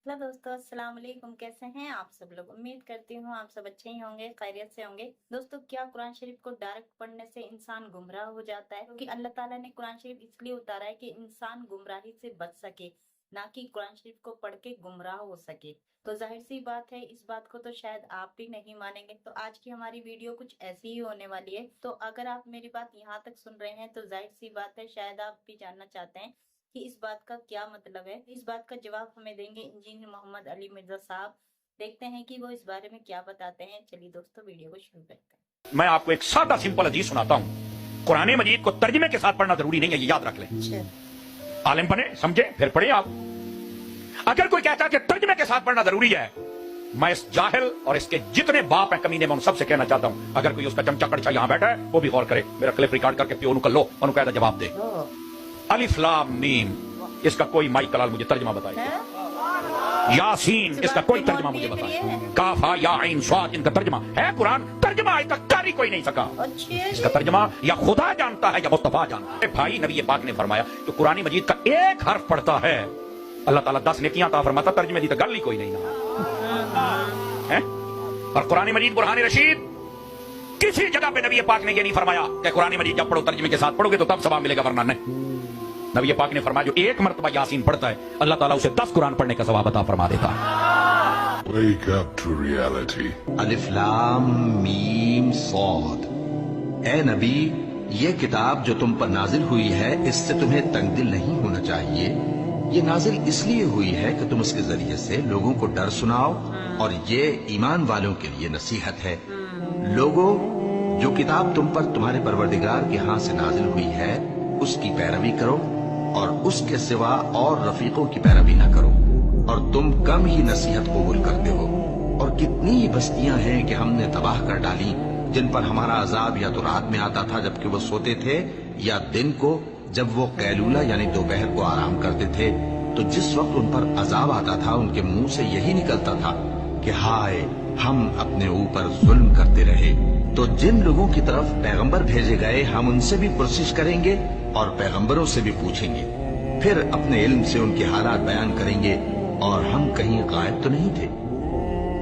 Hello दोस्तों, अस्सलाम वालेकुम। कैसे हैं आप सब लोग? उम्मीद करती हूँ आप सब अच्छे ही होंगे, खैरियत से होंगे। दोस्तों, क्या कुरान शरीफ को डायरेक्ट पढ़ने से इंसान गुमराह हो जाता है? क्योंकि अल्लाह ताला ने कुरान शरीफ इसलिए उतारा है कि इंसान गुमराही से बच सके, ना कि कुरान शरीफ को पढ़ के गुमराह हो सके। तो जाहिर सी बात है, इस बात को तो शायद आप भी नहीं मानेंगे। तो आज की हमारी वीडियो कुछ ऐसी ही होने वाली है। तो अगर आप मेरी बात यहाँ तक सुन रहे हैं तो जाहिर सी बात है, शायद आप भी जानना चाहते हैं कि इस बात का क्या मतलब है। इस बात का जवाब हमें देंगे इंजीनियर मोहम्मद अली मिर्जा साहब। देखते हैं कि वो इस बारे में क्या बताते हैं। चलिए दोस्तों, वीडियो को शुरू करते हैं। मैं आपको एक सादा सिंपल हदीस सुनाता हूँ। कुरान मजीद को तर्जमे के साथ पढ़ना जरूरी नहीं है, ये याद रख लें। आलिम बने, समझे, फिर पढ़े आप। अगर कोई कहता है कि तर्जमे के साथ पढ़ना जरूरी है, मैं इस जाहिल और इसके जितने बाप हैं कमीने में उन सबसे कहना चाहता हूँ, अगर कोई उसका चमचा कड़छा यहाँ बैठा है वो भी गौर करे। मेरा क्लिप रिकॉर्ड करके प्यो कर लो, उन्होंने कहता जवाब दे। अलिफ लाम मीम, इसका कोई माई कलाल मुझे तर्जमा बताए। यासीन, इसका कोई तर्जमा मुझे बताए। काफा या आइन स्वाद, इनका तर्जमा है। कुरान तर्जमा आज तक कर ही कोई नहीं सका। इसका तर्जमा या खुदा जानता है या मुस्तफा जानता है। भाई नबी पाक ने फरमाया कि कुरान मजीद का एक हर्फ पढ़ता है, अल्लाह ताला 10 नेकियां अता फरमाता। तर्जमे दी तो गल ही कोई नहीं ना है। और कुरान मजीद बुरहान रशीद, किसी जगह पे नबी पाक ने ये नहीं फरमाया कि कुरान मजीद जब पढ़ो तर्जमे के साथ पढ़ोगे तो तब सवाब मिलेगा, वरना नहीं। नबी पाक ने फरमाया जो एक मर्तबा यासीन पढ़ता है, अल्लाह ताला उसे 10 कुरान पढ़ने का सवाब अता फरमा देता है। Wake up to reality. अलिफ लाम मीम सॉद। ए नबी, ये किताब जो तुम पर नाजिल हुई है, इससे तुम्हें तंगदिल नहीं होना चाहिए। ये नाजिल इसलिए हुई है कि तुम इसके जरिए से लोगों को डर सुनाओ, और ये ईमान वालों के लिए नसीहत है। लोगों, जो किताब तुम पर तुम्हारे परवरदिगार के हाथ से नाजिल हुई है, उसकी पैरवी करो, और उसके सिवा और रफीकों की पैरवी न करो, और तुम कम ही नसीहत कबूल करते हो। और कितनी ही बस्तियां हैं कि हमने तबाह कर डाली, जिन पर हमारा अजाब या तो रात में आता था जबकि वो सोते थे, या दिन को जब वो कैलूला यानी दोपहर को आराम करते थे। तो जिस वक्त उन पर अजाब आता था, उनके मुंह से यही निकलता था कि हाय, हम अपने ऊपर जुल्म करते रहे। तो जिन लोगों की तरफ पैगंबर भेजे गए, हम उनसे भी कोशिश करेंगे और पैगंबरों से भी पूछेंगे, फिर अपने इल्म से उनके हालात बयान करेंगे, और हम कहीं गायब तो नहीं थे।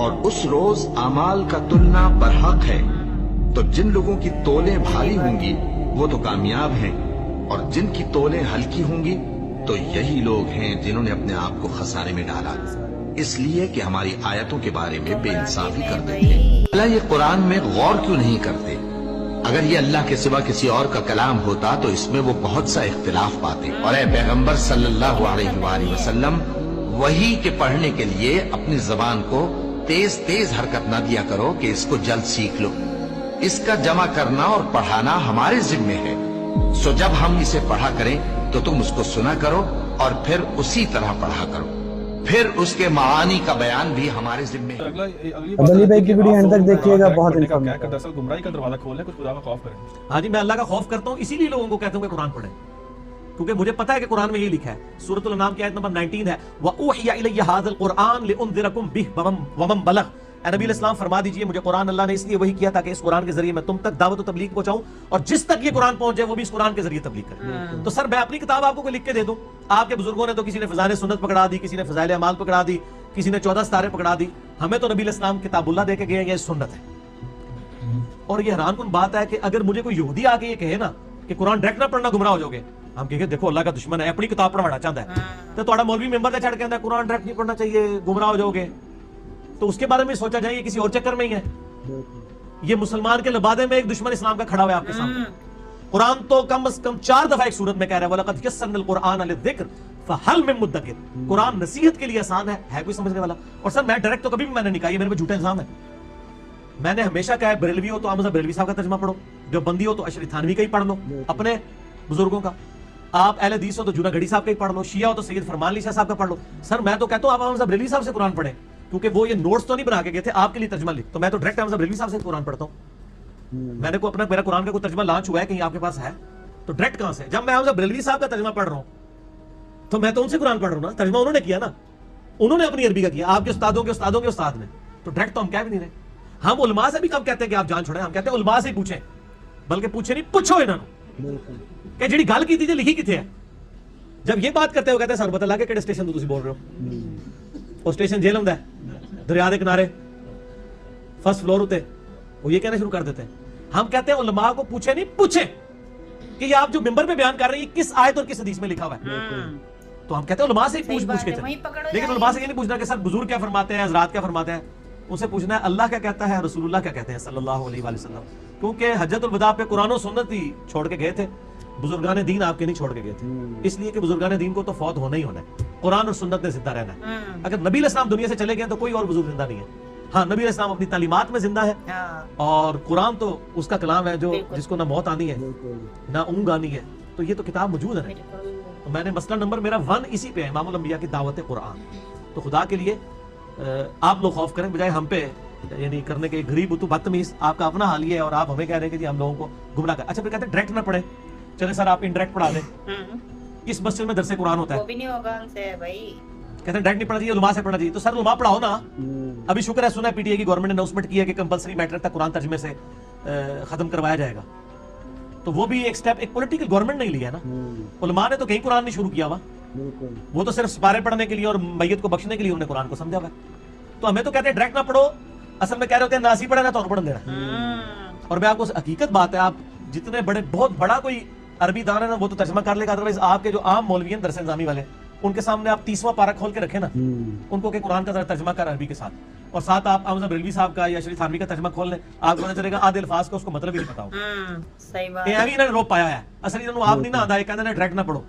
और उस रोज अमाल का तुलना बरहक है। तो जिन लोगों की तोलें भारी होंगी वो तो कामयाब हैं, और जिनकी तोलें हल्की होंगी तो यही लोग हैं जिन्होंने अपने आप को खसारे में डाला, इसलिए कि हमारी आयतों के बारे में बेइंसाफी कर देते। अल्लाह ये कुरान में गौर क्यों नहीं करते? अगर ये अल्लाह के सिवा किसी और का कलाम होता तो इसमें वो बहुत सा इख्तिलाफ पाते। और ए पैगंबर सल्लल्लाहु अलैहि वसल्लम, वही के पढ़ने के लिए अपनी जबान को तेज तेज हरकत ना दिया करो कि इसको जल्द सीख लो। इसका जमा करना और पढ़ाना हमारे जिम्मे है। सो जब हम इसे पढ़ा करें तो तुम उसको सुना करो, और फिर उसी तरह पढ़ा करो। फिर उसके मानी का बयान भी हमारे जिम्मे है। अली भाई की वीडियो एंड तक देखिएगा, बहुत इन्फॉर्मेटिव। दरअसल गुमराही का दरवाजा खोलने, कुछ खुदा का खौफ करें। हाँ जी, मैं अल्लाह का खौफ करता हूँ, इसीलिए लोगों को कहता हूँ कि कुरान पढ़ें, क्योंकि मुझे पता है कि कुरान में ये लिखा है। सूरतुल अनाम की आयत नंबर 19 है, वऊहिया इलैया हाज़ल कुरआन लिउनज़िरकुम बिहि वमन बलग। नबी अलैहिस्सलाम फरमा दीजिए, मुझे कुरान अल्लाह ने इसलिए वही किया ताकि इस कुरान के जरिए मैं तुम तक दावत और तबलीग पहुंचाऊं, और जिस तक ये कुरान पहुंच जाए वो भी इस कुरान के जरिए तबलीग करे। तो सर, मैं अपनी किताब आपको कोई लिख के दे दूं? आपके बुजुर्गों ने तो किसी ने फज़ाइल सुन्नत पकड़ा दी, किसी ने फज़ाइल अमाल पकड़ा दी, किसी ने 14 सितारे पकड़ा दी। हमें तो नबी अलैहिस्सलाम किताबुल्लाह दे के गए, ये सुन्नत है। और ये हैरानकुन बात है कि अगर मुझे कोई यहूदी आके ये कहे ना कि कुरान डायरेक्ट ना पढ़ना गुमराह हो जाओगे, हम कहेंगे देखो अल्लाह का दुश्मन है, अपनी किताब पढ़वाना चाहता है। तो तुम्हारा मौलवी मेंबर चढ़ के कुरान डायरेक्ट नहीं पढ़ना चाहिए, गुमराह हो जाओगे। तो उसके बारे में सोचा जाए, किसी और चक्कर में ही है। ये मुसलमान के लबादे में एक दुश्मन इस्लाम का खड़ा हुआ है आपके सामने। कुरान तो कम से कम 4 दफा एक सूरत में कह रहा है, वलक़द यस्सरनल कुरआन लिज़िक्र फहल मिन मुद्दकिर। कुरान नसीहत के लिए आसान है कोई समझने वाला? और सर, मैं डायरेक्ट तो कभी भी मैंने नहीं कहा, ये मेरे पे झूठा इल्जाम है। मैंने हमेशा कहा है, बरेलवी हो तो अहमद बरेलवी साहब का तर्जुमा पढ़ो, जो बंदी हो तो अशरी थानवी का ही पढ़ लो, अपने बुजुर्गों का। आप अहले हदीस हो तो जुना घड़ी साहब का ही पढ़ लो, शिया हो तो सैयद फरमान अली शाह साहब का पढ़ लो। सर, मैं तो कहता हूं आप अहमद बरेलवी साहब से कुरान पढ़ें, क्योंकि वो ये नोट्स तो नहीं बना के गए थे, आपके लिए तर्जुमा लिख। तो मैं तो डायरेक्ट अहमद बरेलवी साहब से कुरान पढ़ता हूं। मैंने को अपना मेरा कुरान का कोई तर्जुमा लॉन्च हुआ है कहीं आपके पास है तो डायरेक्ट कहां से? जब मैं अहमद बरेलवी साहब का तर्जुमा पढ़ रहा हूं तो मैं तो उनसे कुरान पढ़ रहा हूं ना, तर्जुमा उन्होंने किया ना, उन्होंने अपनी अरबी का किया, आपके उस्तादों के उस्तादों के उस्ताद ने। तो डायरेक्ट तो हम कह भी नहीं रहे। हम उलमा से भी कम कहते हैं कि आप जान छोड़ें, हम कहते हैं उलमा से ही पूछें, बल्कि पूछे नहीं, पूछो इन्होंने कि जिहड़ी गल कीती जे लिखी किथे है। जब ये बात करते हो कहते हैं सर पता लगे किहड़े स्टेशन तो तुसीं बोल रहे हो। ਉਹ ਸਟੇਸ਼ਨ जेल ਹੁੰਦਾ दरिया के किनारे फर्स्ट फ्लोर होते, वो ये कहना शुरू कर देते हैं, हम कहते हैं उलमा को पूछे नहीं, पूछे कि ये आप जो मिंबर पे बयान कर रहे हैं किस आयत और किस हदीस में लिखा हुआ है। तो हम कहते हैं उलमा से ही पूछ पूछ के चलें, लेकिन उलमा से ये नहीं पूछना कि सर बुजुर्ग क्या फरमाते हैं, हजरात क्या फरमाते हैं, उनसे पूछना है अल्लाह क्या कहता है, रसूलुल्लाह क्या कहते हैं सल्लल्लाहु अलैहि वसल्लम। क्योंकि हज्जतुल वदा पे कुरान और सुन्नत ही छोड़ के गए थे, बुजुर्गान दीन आपके नहीं छोड़ के गए थे, इसलिए कि बुजुर्गान दीन को तो फौत होना ही होना है, कुरान और सुन्नत ने जिंदा रहना है। अगर नबी अलैहिस्सलाम दुनिया से चले गए तो कोई और बुजुर्ग जिंदा नहीं है। हाँ, नबी अलैहिस्सलाम अपनी तालीमात में जिंदा है, और कुरान तो उसका कलाम है जो जिसको ना मौत आनी है ना ऊँग आनी है, तो ये तो किताब मौजूद है। तो मैंने मसला नंबर मेरा 1 इसी पे है, इमामुल अंबिया की दावत कुरान। तो खुदा के लिए आप लोग खौफ करें बजाय हम पे यानी करने के, गरीब तो बदतमीज, आपका अपना हाल ये है और आप हमें कह रहे हैं कि जी हम लोगों को गुमराह कर। अच्छा फिर कहते हैं डायरेक्ट ना पढ़े, चले सर आप इनडायरेक्ट पढ़ा दें, किस मस्जिद में दरसे कुरान होता है, वो भी नहीं होगा हमसे भाई, कहते हैं डायरेक्ट नहीं पढ़ना चाहिए, उलमा से पढ़ना चाहिए। तो सर उलमा पढ़ाओ ना। अभी शुक्र है सुना है पीटीआई की गवर्नमेंट ने अनाउंसमेंट की है कि कंपलसरी मैट्रिक तक कुरान तर्जुमे से खत्म करवाया जाएगा। तो वो भी एक स्टेप एक पॉलिटिकल गवर्नमेंट ने लिया है ना, उलमा ने तो कहीं कुरान नहीं शुरू किया हुआ, वो तो सिर्फ सिपारे पढ़ने के लिए और मैयत को बख्शने के लिए उन्होंने कुरान को समझा हुआ है। तो हमें तो कहते हैं डायरेक्ट ना पढ़ो, असल में कह रहे होते हैं नासी पढ़े ना तो पढ़ देना। और मैं आपको हकीकत बात है, आप जितने बड़े बहुत बड़ा कोई अरबी दान है ना वो तो तर्जमा कर लेगा, अदरवाइज आपके जो आम मौलवी हैं दरस निज़ामी वाले, उनके सामने आप 30वां पारा खोल के रखे ना, उनको के कुरान का तर्जमा कर अरबी के साथ, और साथ आप अहमद रिजवी साहब का या शरीफ थानवी का तर्जमा खोल लें, आपको पता चलेगा आधे अल्फाज का उसको मतलब ही नहीं पता हो। सही बात ये अभी इन्होंने रोक पाया है, असल इन्होंने आप नहीं ना आंदा, कहते हैं डायरेक्ट ना पढ़ो,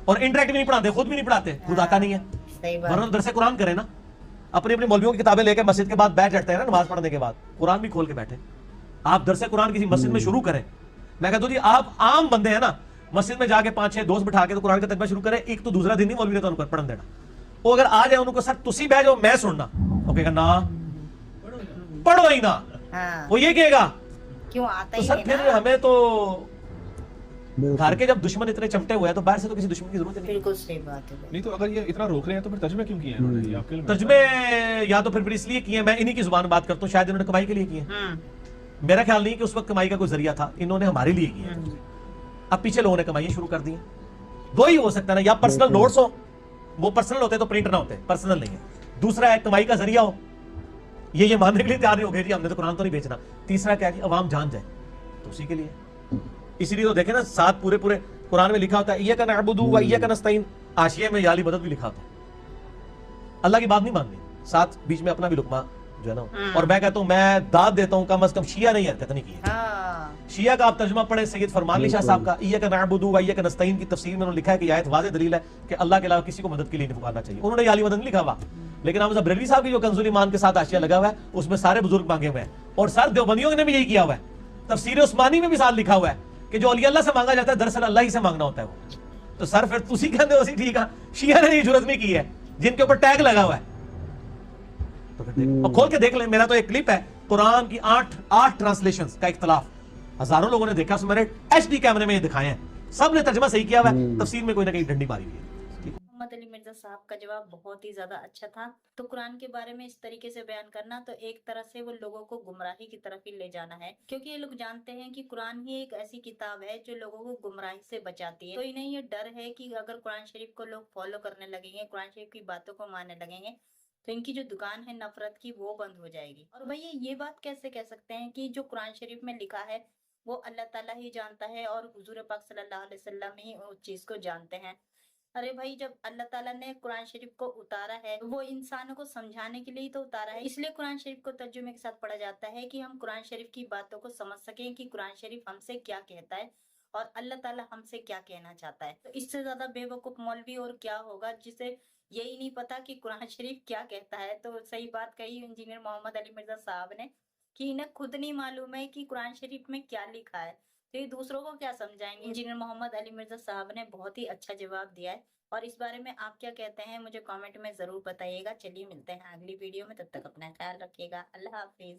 और इनडायरेक्ट भी नहीं पढ़ाते, खुद भी नहीं पढ़ाते, खुद आता नहीं है। सही बात। वरना दरसे कुरान करें ना, अपनी अपनी मौलवियों की किताबें लेकर मस्जिद के बाद बैठ जाते हैं ना, नमाज पढ़ने के बाद कुरान भी खोल के बैठे। आप दरसे कुरान किसी मस्जिद में शुरू करें, मैं कहता हूँ जी आप आम बंदे हैं ना, मस्जिद में जाके 5-6 दोस्त बिठा के तो कुरान का तर्जुमा शुरू करें, एक तो दूसरा दिन नहीं मौलवी ने तो उनको पढ़न देना। वो अगर आ जाए उनको सर तुसी बह जाओ मैं सुनना, वो कहेगा ना पढ़ो ही ना, वो ये कहेगा क्यों आता तो ही सर नहीं फिर ना? हमें तो घर के जब दुश्मन इतने चमटे हुए हैं तो बाहर से तो किसी दुश्मन की जरूरत नहीं। बिल्कुल सही बात है भाई। नहीं तो अगर ये इतना रोक रहे हैं तो फिर तर्जुमे क्यों किए हैं इन्होंने? ये आपके लिए तर्जुमे या तो फिर इसलिए किए, मैं इन्हीं की जुबान में बात करता हूँ, शायद इन्होंने कमाई के लिए किए, मेरा ख्याल नहीं कि उस वक्त कमाई का कोई जरिया था, इन्होंने हमारे लिए किए। अब पीछे लोगों ने कमाइयां शुरू कर दी हैं। दो ही हो सकता है ना, या पर्सनल नोट्स हो, वो पर्सनल होते तो प्रिंट ना होते, पर्सनल नहीं है। दूसरा है कमाई का जरिया हो, ये मानने के लिए तैयार नहीं हो गए जी हमने तो कुरान तो नहीं बेचना। तीसरा क्या है कि अवाम जान जाए, तो उसी के लिए, इसीलिए तो देखे ना साथ पूरे पूरे कुरान में लिखा होता है इय्याका नअबुदु व इय्याका नस्तईन, हाशिये में याली मदद भी लिखा होता है। अल्लाह की बात नहीं माननी, साथ बीच में अपना भी लुकमा जो है ना। और मैं कहता हूँ, मैं दाद देता हूँ कम से कम शिया नहीं हरकत नहीं की। शिया का आप तर्जुमा पढ़े सैयद फरमान अली शाह साहब का, इय्याका नअबुदु व इय्याका नस्तईन की तफसीर में उन्होंने लिखा है कि आयत वाज़ेह दलील है कि अल्लाह के अलावा किसी को मदद के लिए नहीं पुकारना चाहिए। उन्होंने याली मदद नहीं लिखा हुआ, लेकिन अहमद बरेलवी साहब की जो कंजुल ईमान के साथ हाशिया लगा हुआ है उसमें सारे बुजुर्ग मांगे हुए हैं, और सर देवबंदियों ने भी यही किया हुआ है। तफसीर उस्मानी में भी साथ लिखा हुआ है कि जो औलिया अल्लाह से मांगा जाता है दरअसल अल्लाह ही से मांगना होता है वो। तो सर फिर तुसी कहते हो ठीक है, शिया ने ये जुर्रत नहीं की है जिनके ऊपर टैग लगा हुआ है। तो फिर देख, और खोल के देख ले, मेरा तो एक क्लिप है कुरान की 8 ट्रांसलेशंस का इख्तलाफ, हजारों लोगों ने देखा, उसमें मैंने एचडी कैमरे में ये दिखाए हैं, सब ने तर्जुमा सही किया हुआ है, तफसीर में कोई ना कहीं डंडी मारी हुई है। मोहम्मद अली मिर्जा साहब का जवाब बहुत ही ज्यादा अच्छा था। तो कुरान के बारे में इस तरीके से बयान करना तो एक तरह से वो लोगों को गुमराही की तरफ ही ले जाना है, क्योंकि ये लोग जानते हैं कि कुरान ही एक ऐसी किताब है जो लोगों को गुमराही से बचाती है। तो इन्हें ये डर है कि अगर कुरान शरीफ को लोग फॉलो करने लगेंगे, कुरान शरीफ की बातों को मानने लगेंगे, तो इनकी जो दुकान है नफरत की वो बंद हो जाएगी। और भैया ये बात कैसे कह सकते हैं कि जो कुरान शरीफ में लिखा है वो अल्लाह ताला ही जानता है और हुजूर पाक सल्लल्लाहु अलैहि वसल्लम ही उस चीज को जानते हैं। अरे भाई, जब अल्लाह ताला ने कुरान शरीफ को उतारा है वो इंसानों को समझाने के लिए ही तो उतारा है, इसलिए कुरान शरीफ को तर्जुमे के साथ पढ़ा जाता है कि हम कुरान शरीफ की बातों को समझ सकें कि कुरान शरीफ हमसे क्या कहता है और अल्लाह ताला हमसे क्या कहना चाहता है। तो इससे ज्यादा बेवकूफ मौलवी और क्या होगा जिसे यही नहीं पता कि कुरान शरीफ क्या कहता है। तो सही बात कही इंजीनियर मोहम्मद अली मिर्जा साहब ने कि इन्हें खुद नहीं मालूम है कि कुरान शरीफ में क्या लिखा है, तो ये दूसरों को क्या समझाएंगे। इंजीनियर मोहम्मद अली मिर्जा साहब ने बहुत ही अच्छा जवाब दिया है, और इस बारे में आप क्या कहते हैं मुझे कमेंट में जरूर बताइएगा। चलिए मिलते हैं अगली वीडियो में, तब तक अपना ख्याल रखिएगा। अल्लाह हाफिज।